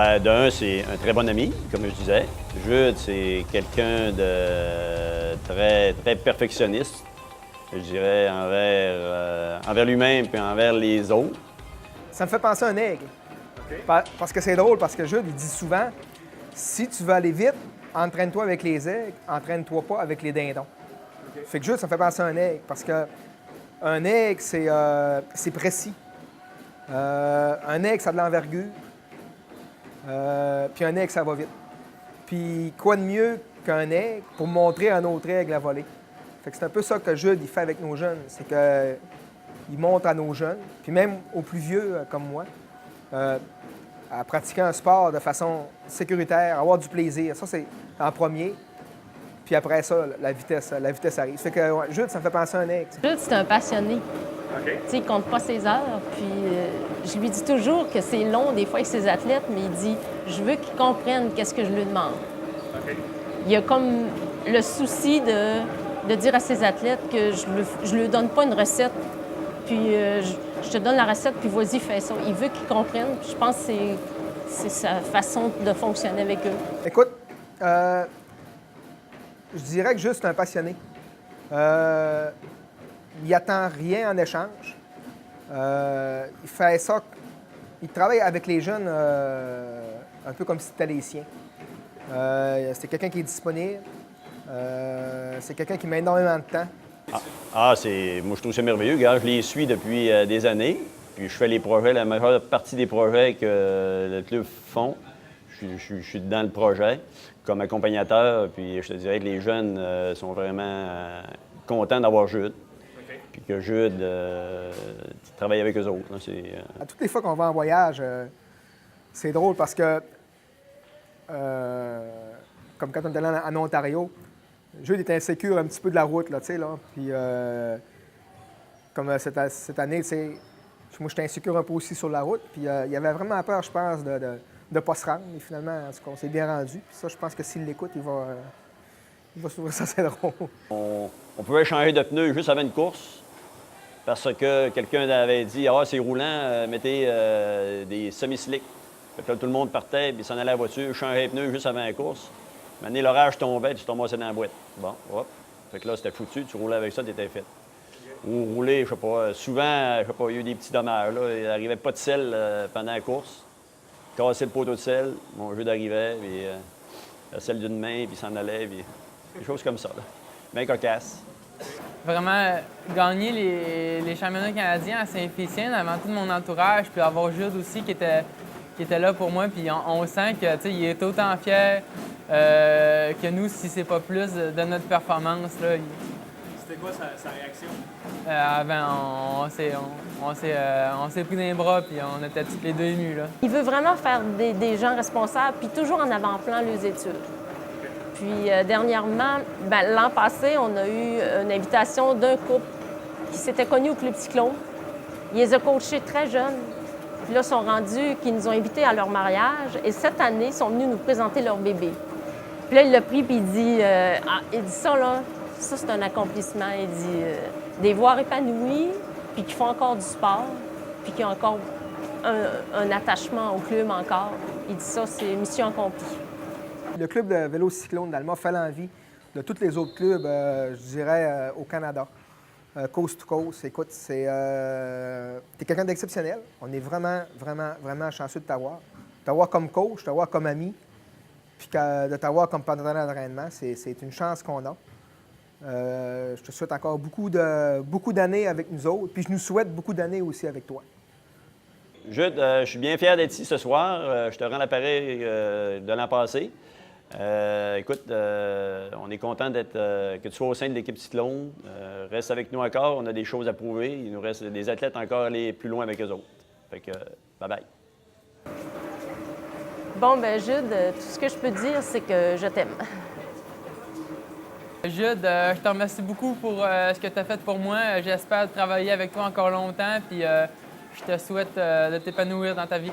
Bien, d'un, c'est un très bon ami, comme je disais. Jude, c'est quelqu'un de très, très perfectionniste, je dirais, envers lui-même et envers les autres. Ça me fait penser à un aigle. Parce que c'est drôle, parce que Jude, il dit souvent, si tu veux aller vite, entraîne-toi avec les aigles, entraîne-toi pas avec les dindons. Fait que Jude, ça me fait penser à un aigle, parce que un aigle, c'est précis. Un aigle, ça a de l'envergure. Puis un aigle, ça va vite. Puis quoi de mieux qu'un aigle pour montrer à un autre aigle à voler? Fait que c'est un peu ça que Jude, il fait avec nos jeunes. C'est qu'il montre à nos jeunes, puis même aux plus vieux comme moi, à pratiquer un sport de façon sécuritaire, avoir du plaisir. Ça, c'est en premier. Puis après ça, la vitesse arrive. Fait que ouais, Jude, ça me fait penser à un aigle. Jude, c'est un passionné. OK. Tu sais, il compte pas ses heures. Puis je lui dis toujours que c'est long des fois avec ses athlètes, mais il dit je veux qu'ils comprennent qu'est-ce que je lui demande. OK. Il y a comme le souci de dire à ses athlètes que je lui donne pas une recette, puis je te donne la recette, puis vas-y, fais ça. Il veut qu'ils comprennent. Puis je pense que c'est sa façon de fonctionner avec eux. Écoute, je dirais que juste un passionné. Il attend rien en échange. Il fait ça. Il travaille avec les jeunes un peu comme si c'était les siens. C'est quelqu'un qui est disponible. C'est quelqu'un qui met énormément de temps. Moi, je trouve ça merveilleux. Regarde, je les suis depuis des années. Puis je fais les projets, la majeure partie des projets que le club font. Je suis dans le projet comme accompagnateur. Puis je te dirais que les jeunes sont vraiment contents d'avoir Jude. OK. Puis que Jude travaille avec eux autres. Là, À toutes les fois qu'on va en voyage, c'est drôle parce que, comme quand on est allé en Ontario, Jude était insécure un petit peu de la route, là, tu sais, là. Puis, comme cette année, tu sais, moi, j'étais insécure un peu aussi sur la route. Puis, il avait vraiment peur, je pense, de ne pas se rendre. Mais finalement, en tout cas, on s'est bien rendu. Puis ça, je pense que s'il l'écoute, il va se trouver ça, c'est drôle. On pouvait changer de pneus juste avant une course parce que quelqu'un avait dit « Ah, c'est roulant, mettez des semi-slicks. » Fait que là, tout le monde partait, puis s'en allait à la voiture, changeait les pneus juste avant la course. Maintenant, l'orage tombait, tu tombais dans la boîte. Bon, hop. Fait que là, c'était foutu, tu roulais avec ça, tu étais fait. Ou rouler, je sais pas, souvent, je sais pas, il y a eu des petits dommages. Là. Il n'arrivait pas de sel pendant la course. Casser le poteau de sel, mon jeu d'arrivait, puis la selle d'une main, puis s'en allait, puis des choses comme ça. Là. Bien cocasse. Vraiment, gagner les championnats canadiens à Saint-Félicien devant tout mon entourage, puis avoir Jude aussi qui était là pour moi, puis on sent que, tu sais, il est autant fier que nous, si c'est pas plus, de notre performance. Là. C'était quoi sa réaction? On s'est pris dans les bras, puis on était tous les deux émus. Là. Il veut vraiment faire des gens responsables, puis toujours en avant-plan les études. Puis dernièrement, l'an passé, on a eu une invitation d'un couple qui s'était connu au Club Cyclone. Il les a coachés très jeunes. Puis là, ils sont rendus, qu'ils nous ont invités à leur mariage. Et cette année, ils sont venus nous présenter leur bébé. Puis là, il l'a pris, puis il dit ça, là, ça, c'est un accomplissement. Il dit des voir épanouis, puis qui font encore du sport, puis qui ont encore un attachement au club encore. Il dit ça, c'est mission accomplie. Le club de vélo cyclone d'Alma fait l'envie de tous les autres clubs, je dirais, au Canada. Coast to coast. Écoute, t'es quelqu'un d'exceptionnel. On est vraiment, vraiment, vraiment chanceux de t'avoir. T'avoir comme coach, t'avoir comme ami, puis de t'avoir comme partenaire d'entraînement, c'est une chance qu'on a. Je te souhaite encore beaucoup d'années avec nous autres, puis je nous souhaite beaucoup d'années aussi avec toi. Jude, je suis bien fier d'être ici ce soir. Je te rends l'appareil de l'an passé. Écoute, on est content que tu sois au sein de l'équipe Cyclone. Reste avec nous encore, on a des choses à prouver. Il nous reste des athlètes encore à aller plus loin avec eux autres. Fait que, bye-bye. Bon, Jude, tout ce que je peux dire, c'est que je t'aime. Jude, je te remercie beaucoup pour ce que tu as fait pour moi. J'espère travailler avec toi encore longtemps, puis je te souhaite de t'épanouir dans ta vie.